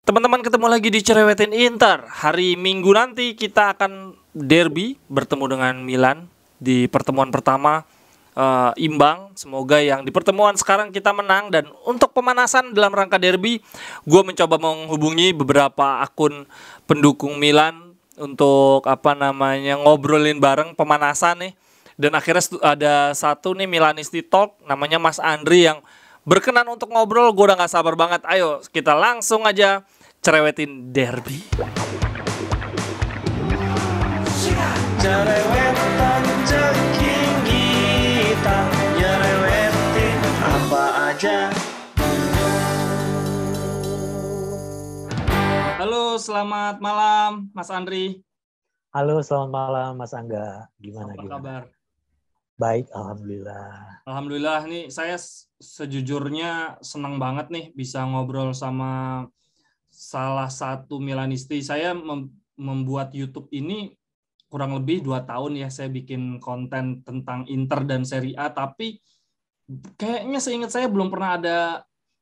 Teman-teman, ketemu lagi di Cerewetin Inter. Hari Minggu nanti kita akan derby bertemu dengan Milan di pertemuan pertama, imbang. Semoga yang di pertemuan sekarang kita menang. Dan untuk pemanasan dalam rangka derby, gue mencoba menghubungi beberapa akun pendukung Milan untuk ngobrolin bareng pemanasan nih. Dan akhirnya ada satu nih Milanisti Talk, namanya Mas Andri, yang berkenan untuk ngobrol. Gue udah gak sabar banget. Ayo kita langsung aja cerewetin derby. Cerewetan ceking kita, nyerewetin apa aja. Halo, selamat malam Mas Andri. Halo, selamat malam Mas Angga. Gimana? Kabar? Baik, alhamdulillah. Alhamdulillah nih, saya sejujurnya senang banget nih bisa ngobrol sama salah satu Milanisti. Saya membuat YouTube ini kurang lebih 2 tahun ya. Saya bikin konten tentang Inter dan Serie A, tapi kayaknya seingat saya belum pernah ada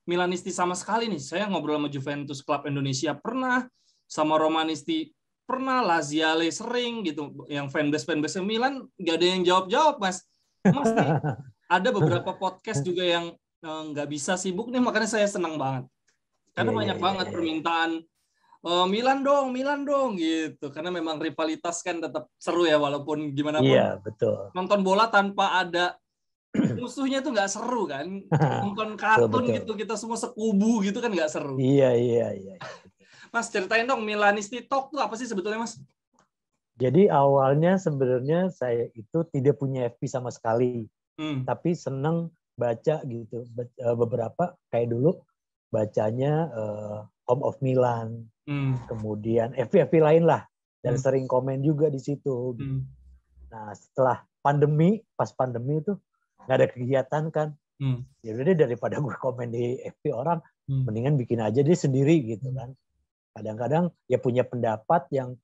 Milanisti sama sekali nih. Saya ngobrol sama Juventus Club Indonesia pernah, sama Romanisti pernah, Laziale sering gitu. Yang fanbase Milan nggak ada yang jawab-jawab, Mas. Mas nih ada beberapa podcast juga yang nggak bisa sibuk nih, makanya saya senang banget. Karena banyak banget permintaan Milan dong gitu. Karena memang rivalitas kan tetap seru ya, walaupun gimana pun. Iya, betul. Nonton bola tanpa ada musuhnya tuh nggak seru kan. Nonton kartun betul. gitu, kita semua sekubu gitu kan nggak seru. Iya. Mas, ceritain dong Milanisti Talk tuh apa sih sebetulnya, Mas? Jadi awalnya sebenarnya saya itu tidak punya FB sama sekali. Tapi seneng baca gitu. Beberapa kayak dulu bacanya Home of Milan. Kemudian FB lain lah. Dan sering komen juga di situ. Nah, setelah pas pandemi itu nggak ada kegiatan kan. Ya udah deh, daripada gue komen di FB orang, mendingan bikin aja dia sendiri gitu kan. Kadang-kadang ya punya pendapat yang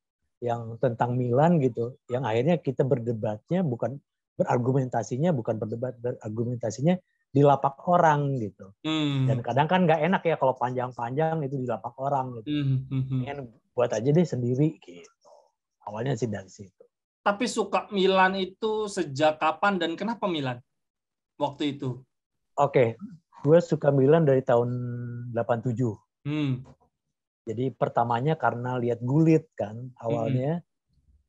tentang Milan gitu, yang akhirnya kita berargumentasinya di lapak orang gitu. Dan kadang kan nggak enak ya kalau panjang-panjang itu di lapak orang gitu. Mendingan buat aja deh sendiri gitu. Awalnya sih dari situ. Tapi suka Milan itu sejak kapan dan kenapa Milan waktu itu? Oke, gue suka Milan dari tahun 87. Jadi pertamanya karena lihat Gullit kan awalnya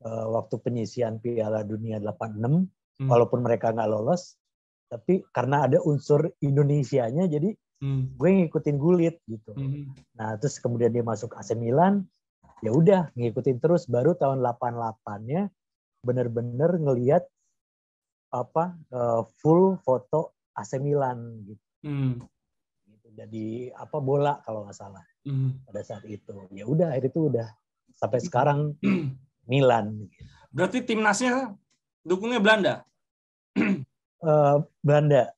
waktu penyisian Piala Dunia 86, walaupun mereka nggak lolos, tapi karena ada unsur Indonesianya jadi gue ngikutin Gullit gitu. Nah terus kemudian dia masuk AC Milan, ya udah ngikutin terus. Baru tahun 88-nya bener-bener ngelihat full foto AC Milan gitu. Jadi bola kalau nggak salah. Pada saat itu ya udah, akhirnya itu udah sampai sekarang Milan. Berarti timnasnya dukungnya Belanda? Belanda.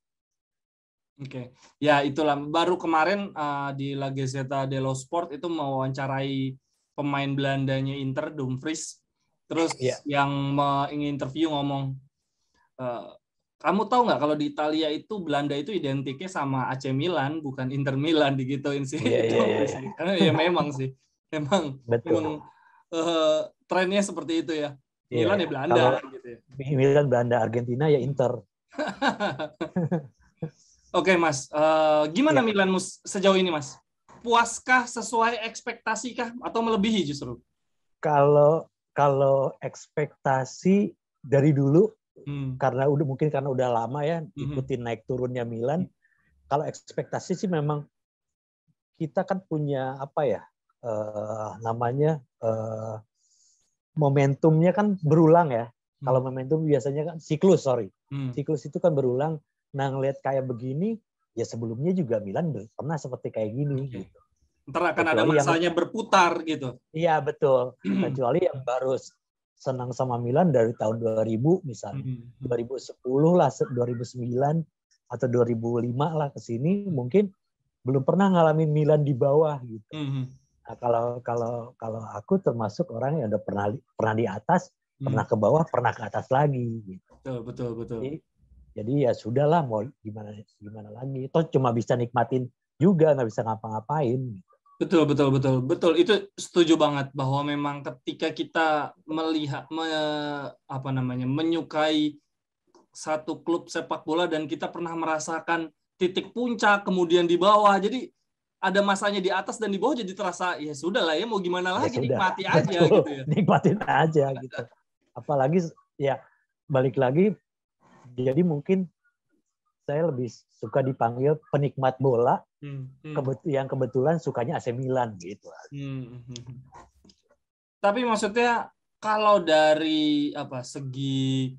Oke. Ya itulah, baru kemarin di La Gazzetta dello Sport itu mewawancarai pemain Belandanya Inter, Dumfries. Terus yang ingin interview ngomong, kamu tahu nggak kalau di Italia itu Belanda itu identiknya sama AC Milan, bukan Inter Milan, digituin sih. Iya. Karena ya memang sih, memang trennya seperti itu ya. Milan ya Belanda. Gitu ya. Milan Belanda, Argentina ya Inter. Oke Mas, gimana Milan sejauh ini Mas? Puaskah, sesuai ekspektasi kah, atau melebihi justru? Kalau ekspektasi dari dulu, karena udah lama ya ikutin naik turunnya Milan. Kalau ekspektasi sih memang kita kan punya momentumnya kan berulang ya. Kalau momentum biasanya kan siklus itu kan berulang. Nah ngelihat kayak begini ya, sebelumnya juga Milan pernah seperti kayak gini gitu. Ntar akan ada masanya berputar gitu. Iya betul. Kecuali yang baru senang sama Milan dari tahun 2000 misalnya, 2010 lah, 2009 atau 2005 lah ke sini, mungkin belum pernah ngalamin Milan di bawah gitu. Nah, kalau aku termasuk orang yang udah pernah di atas, pernah ke bawah, pernah ke atas lagi gitu. Betul. Jadi ya sudahlah, mau gimana lagi. Toh cuma bisa nikmatin juga, nggak bisa ngapa-ngapain gitu. Betul. Itu setuju banget bahwa memang ketika kita melihat menyukai satu klub sepak bola dan kita pernah merasakan titik puncak kemudian di bawah. Jadi ada masanya di atas dan di bawah jadi terasa ya sudah lah ya mau gimana lagi nikmati aja betul. gitu ya. Nikmatin aja gitu. Apalagi ya balik lagi jadi mungkin saya lebih suka dipanggil penikmat bola, yang kebetulan sukanya AC Milan gitu. Tapi maksudnya kalau dari segi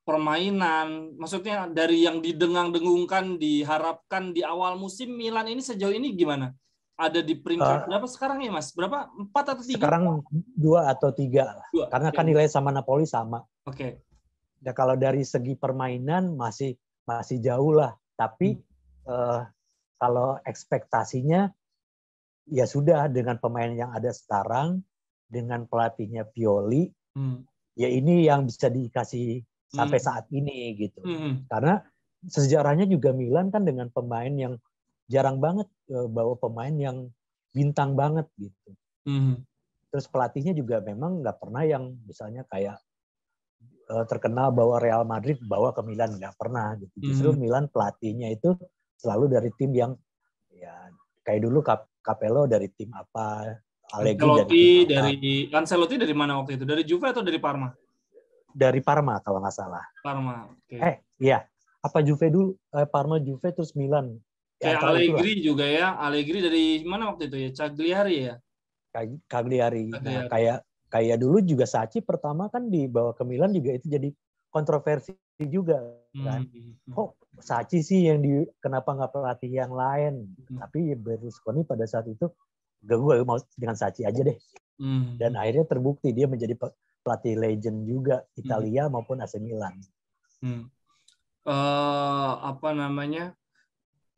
permainan, maksudnya dari yang didengang-dengungkan, diharapkan di awal musim, Milan ini sejauh ini gimana? Ada di peringkat berapa sekarang ya, Mas? Berapa? 4 atau 3? Sekarang 2 atau 3. Karena kan nilai sama Napoli sama. Oke. Ya, kalau dari segi permainan masih jauh lah. Tapi kalau ekspektasinya ya sudah dengan pemain yang ada sekarang, dengan pelatihnya Pioli, ya ini yang bisa dikasih sampai saat ini gitu. Karena sejarahnya juga Milan kan dengan pemain yang jarang banget bawa pemain yang bintang banget gitu. Terus pelatihnya juga memang nggak pernah yang misalnya kayak terkenal bawa Real Madrid bawa ke Milan, nggak pernah gitu. Justru Milan pelatihnya itu selalu dari tim yang ya kayak dulu Capello dari tim apa, Ancelotti dari mana waktu itu? Dari Juve atau dari Parma? Dari Parma kalau nggak salah. Parma. Okay. Iya. Apa Juve dulu? Parma, Juve, terus Milan. Kayak Allegri itulah. Juga ya. Allegri dari mana waktu itu ya? Cagliari ya? Cagliari. Nah, kayak dulu juga Sacchi pertama kan dibawa ke Milan juga itu jadi kontroversi juga kan. Kok Sacchi sih yang kenapa nggak pelatih yang lain? Tapi Berlusconi pada saat itu gue mau dengan Sacchi aja deh. Dan akhirnya terbukti dia menjadi pelatih legend juga Italia maupun AC Milan.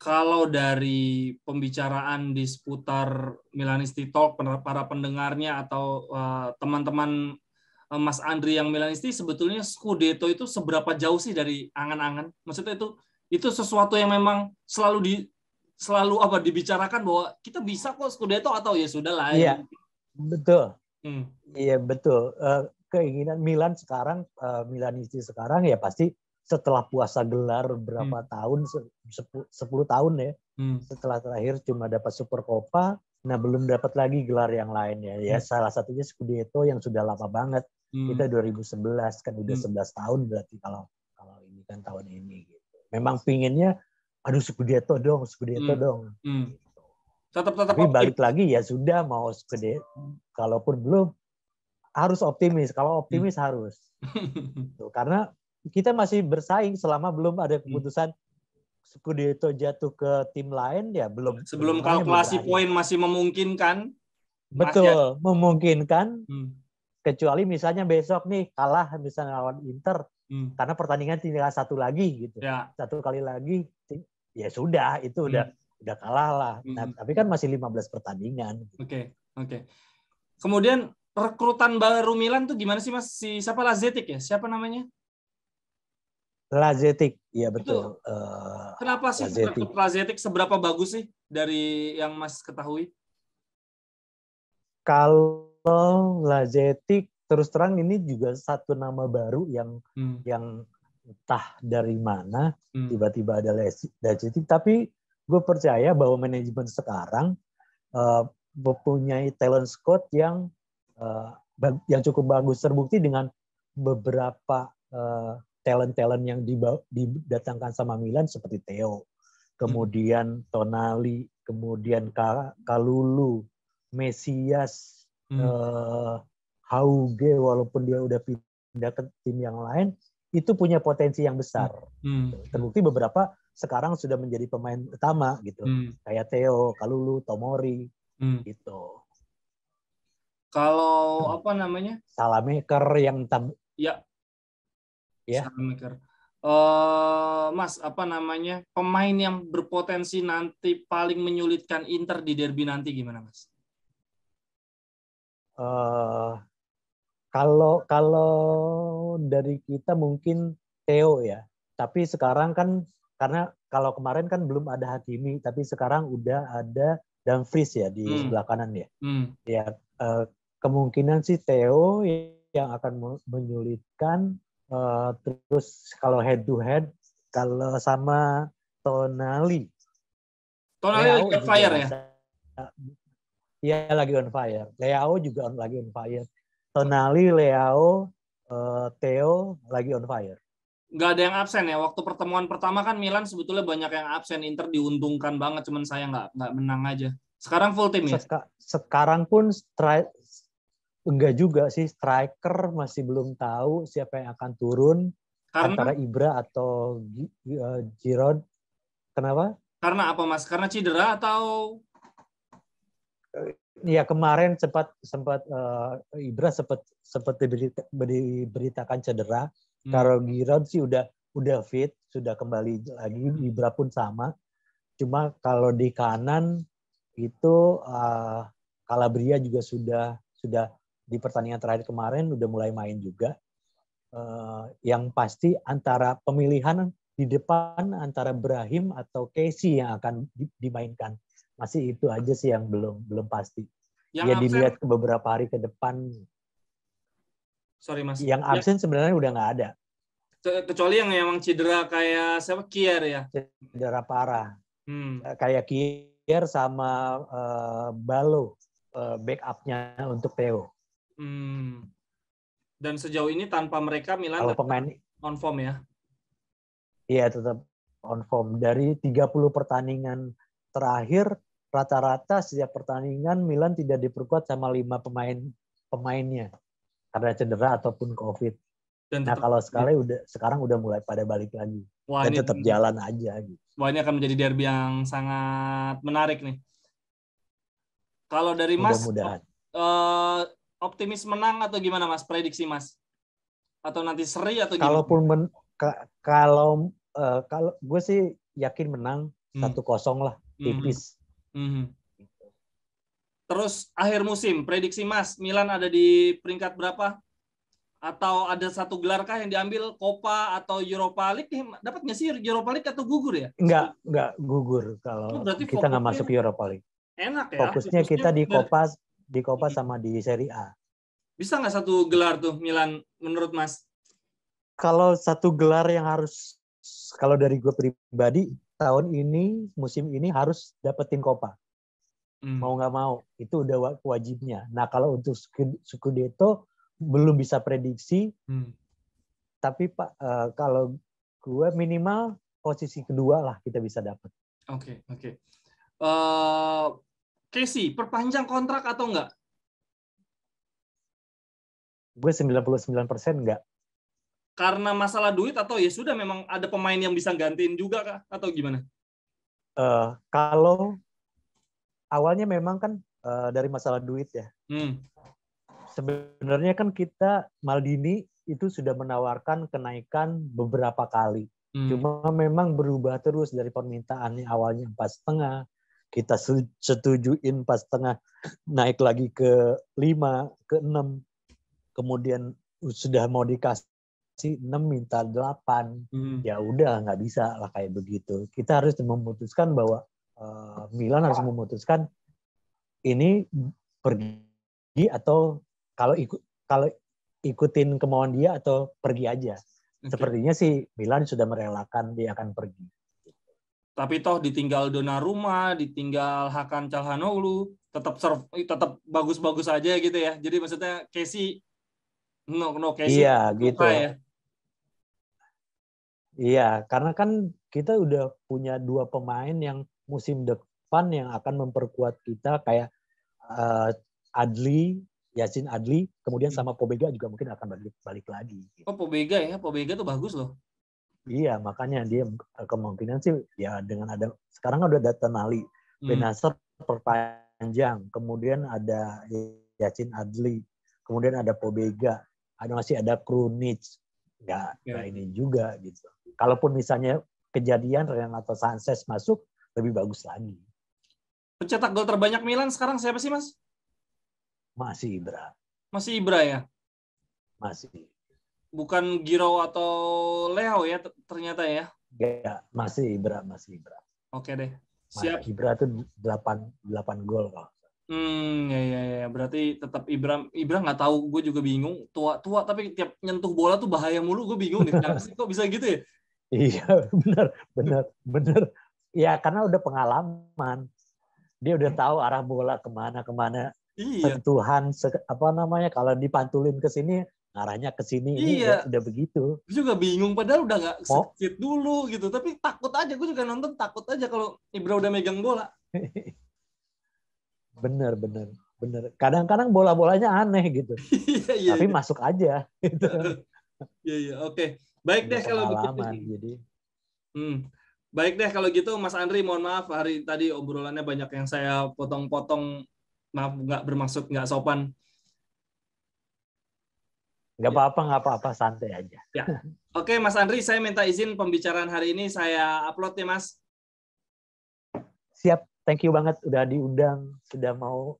Kalau dari pembicaraan di seputar Milanisti Talk, para pendengarnya atau teman-teman Mas Andri yang Milanisti, sebetulnya Scudetto itu seberapa jauh sih dari angan-angan? Maksudnya itu sesuatu yang memang selalu dibicarakan bahwa kita bisa kok Scudetto atau ya sudahlah. Iya, betul. Iya betul. Keinginan Milan sekarang, Milanisti sekarang ya pasti setelah puasa gelar berapa tahun, 10 tahun ya, setelah terakhir cuma dapat Supercoppa, nah belum dapat lagi gelar yang lainnya. Ya salah satunya Scudetto yang sudah lama banget. Kita 2011 kan udah 11 tahun berarti kalau ini kan tahun ini. Gitu. Memang pinginnya, aduh Scudetto dong. Tapi balik lagi ya sudah mau Scudetto, kalaupun belum harus optimis. Kalau optimis harus, karena kita masih bersaing selama belum ada keputusan Scudetto jatuh ke tim lain ya belum. Sebelum kalkulasi poin masih memungkinkan. Betul, memungkinkan. Kecuali misalnya besok nih kalah misalnya lawan Inter, karena pertandingan tinggal satu lagi gitu. Ya. Satu kali lagi ya sudah itu udah kalah lah. Nah, tapi kan masih 15 pertandingan. Oke. Kemudian rekrutan baru Milan tuh gimana sih Mas? Siapa Lazetic ya? Siapa namanya? Lazetic, iya betul. Kenapa sih Lazetic seberapa bagus sih dari yang Mas ketahui? Kalau Lazetic terus terang ini juga satu nama baru yang entah dari mana tiba-tiba ada Lazetic. Tapi gue percaya bahwa manajemen sekarang mempunyai talent scout yang cukup bagus, terbukti dengan beberapa talent-talent yang didatangkan sama Milan seperti Theo, kemudian Tonali, kemudian Kalulu, Mesias, Hauge, walaupun dia udah pindah ke tim yang lain, itu punya potensi yang besar. Terbukti beberapa sekarang sudah menjadi pemain utama gitu, kayak Theo, Kalulu, Tomori, gitu. Kalau Salamaker yang Ya. Mas, pemain yang berpotensi nanti paling menyulitkan Inter di derby nanti gimana, Mas? Kalau dari kita mungkin Theo ya. Tapi sekarang kan karena kalau kemarin kan belum ada Hakimi, tapi sekarang udah ada Dumfries ya di sebelah kanan ya. Ya kemungkinan sih Theo yang akan menyulitkan. Terus kalau head to head, kalau sama Tonali lagi on fire ya? Iya lagi on fire. Leao juga lagi on fire. Tonali, Leao, Theo lagi on fire. Nggak ada yang absen ya. Waktu pertemuan pertama kan Milan sebetulnya banyak yang absen. Inter diuntungkan banget, cuman saya nggak menang aja. Sekarang full tim ya? Sekarang pun enggak juga sih. Striker masih belum tahu siapa yang akan turun. Antara Ibra atau Giroud. Kenapa? Karena apa Mas? Karena cedera atau? Ya kemarin sempat Ibra sempat diberitakan cedera. Kalau Giroud sih udah fit, sudah kembali lagi. Ibra pun sama. Cuma kalau di kanan itu Calabria juga sudah di pertandingan terakhir kemarin udah mulai main juga. Yang pasti antara pemilihan di depan antara Brahim atau Casey yang akan dimainkan. Masih itu aja sih yang belum pasti. Ya dilihat ke beberapa hari ke depan. Sorry Mas. Yang absen sebenarnya udah nggak ada. Kecuali yang emang cedera kayak siapa? Kier ya? Cedera parah. Kayak Kier sama Balo backup-nya untuk Theo. Dan sejauh ini tanpa mereka Milan on form ya? Iya tetap on form. Dari 30 pertandingan terakhir rata-rata setiap pertandingan Milan tidak diperkuat sama 5 pemainnya karena cedera ataupun COVID. Kalau sekarang udah mulai pada balik lagi. Wah, dan tetap jalan aja gitu. Wah, ini akan menjadi derby yang sangat menarik nih. Kalau dari Mas, optimis menang atau gimana Mas? Prediksi Mas? Atau nanti seri atau gimana? Kalau gue sih yakin menang 1-0 lah, tipis. Terus akhir musim, prediksi Mas, Milan ada di peringkat berapa? Atau ada satu gelar kah yang diambil, Copa atau Europa League? Dapat nggak sih Europa League atau gugur ya? Enggak gugur kalau kita nggak masuk Europa League. Enak ya. Fokusnya kita di Copa sama di Serie A. Bisa nggak satu gelar tuh Milan menurut Mas? Kalau satu gelar yang harus, kalau dari gue pribadi, tahun ini, musim ini harus dapetin Copa. Mau nggak mau, itu udah wajibnya. Nah kalau untuk Scudetto, belum bisa prediksi, tapi Pak, kalau gue minimal posisi kedua lah kita bisa dapat. Oke. Casey, perpanjang kontrak atau enggak? Gue 99% enggak. Karena masalah duit atau ya sudah memang ada pemain yang bisa gantiin juga kah? Atau gimana? Kalau awalnya memang kan dari masalah duit ya. Sebenarnya kan kita Maldini itu sudah menawarkan kenaikan beberapa kali. Cuma memang berubah terus dari permintaannya awalnya 4,5, kita setujuin 4,5, naik lagi ke 5, ke 6. Kemudian sudah mau dikasih 6 minta 8. Ya udah nggak bisa lah kayak begitu. Kita harus memutuskan bahwa Milan harus memutuskan ini pergi atau kalau ikutin kemauan dia atau pergi aja. Sepertinya sih Milan sudah merelakan dia akan pergi. Tapi toh ditinggal Donnarumma, ditinggal Hakan Çalhanoğlu, tetap bagus-bagus aja gitu ya. Jadi maksudnya Casey Casey. Iya gitu. Ya. Iya, karena kan kita udah punya 2 pemain yang musim depan yang akan memperkuat kita kayak Yacine Adli, kemudian sama Pobega juga mungkin akan balik lagi. Oh Pobega ya, Pobega tuh bagus loh. Iya, makanya dia kemungkinan sih ya dengan ada sekarang udah ada Tonali, Benasser perpanjang, kemudian ada Yacine Adli, kemudian ada Pobega, masih ada Krunic, nggak ini juga gitu. Kalaupun misalnya kejadian Renato Sanchez masuk, lebih bagus lagi. Pencetak gol terbanyak Milan sekarang siapa sih Mas? Masih Ibra. Masih Ibra ya? Masih. Bukan Giroud atau Leao ya ternyata ya? Ya, masih Ibra. Oke deh. Siap. Ibra tuh 8 gol kalau. Ya. Berarti tetap Ibra nggak tahu, gue juga bingung. Tua tapi tiap nyentuh bola tuh bahaya mulu, gue bingung deh. Kenapa sih kok bisa gitu ya? Iya, benar. Ya karena udah pengalaman. Dia udah tahu arah bola kemana. Iya. Sentuhan kalau dipantulin ke sini arahnya ke sini. Iya. Ini udah begitu. Gue juga bingung, padahal udah nggak sedikit dulu gitu. Tapi takut aja, gue juga nonton takut aja kalau Ibra udah megang bola. Bener. Kadang-kadang bola-bolanya aneh gitu. Iya. Tapi masuk aja. Gitu. Iya. Oke. Baik deh kalau begitu. Jadi. Baik deh kalau gitu, Mas Andri, mohon maaf hari tadi obrolannya banyak yang saya potong-potong. Maaf, nggak bermaksud nggak sopan. Nggak apa-apa, santai aja. Ya. Oke, Mas Andri, saya minta izin pembicaraan hari ini saya upload ya, Mas. Siap, thank you banget udah diundang, sudah mau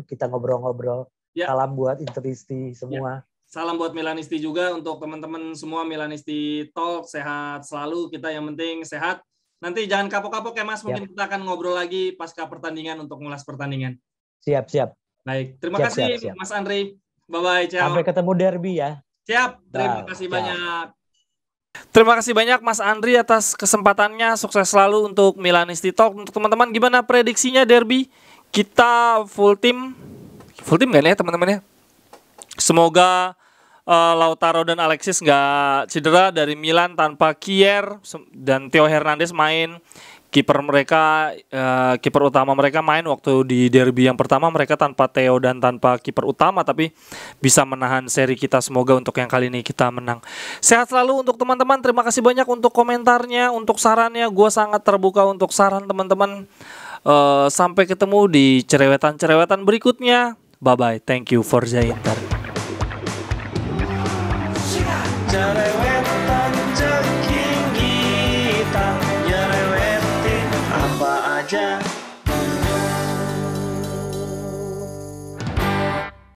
kita ngobrol-ngobrol. Ya. Salam buat Interisti semua. Ya. Salam buat Milanisti juga, untuk teman-teman semua Milanisti Talk, sehat selalu, kita yang penting sehat. Nanti jangan kapok-kapok ya Mas, mungkin kita akan ngobrol lagi pasca pertandingan untuk ngulas pertandingan. Siap. Baik, terima kasih siap. Mas Andri. Bye-bye, ciao. Sampai ketemu derby ya. Siap, terima kasih banyak. Terima kasih banyak Mas Andri atas kesempatannya, sukses selalu untuk Milanisti Talk. Untuk teman-teman, gimana prediksinya derby? Kita full tim kan ya teman-teman ya? Semoga Lautaro dan Alexis nggak cedera. Dari Milan tanpa Kier dan Theo Hernandez main. Kiper utama mereka main waktu di derby yang pertama, mereka tanpa Theo dan tanpa kiper utama, tapi bisa menahan seri kita. Semoga untuk yang kali ini kita menang. Sehat selalu untuk teman-teman. Terima kasih banyak untuk komentarnya, untuk sarannya. Gue sangat terbuka untuk saran teman-teman. Sampai ketemu di cerewetan-cerewetan berikutnya. Bye-bye. Thank you for the interview.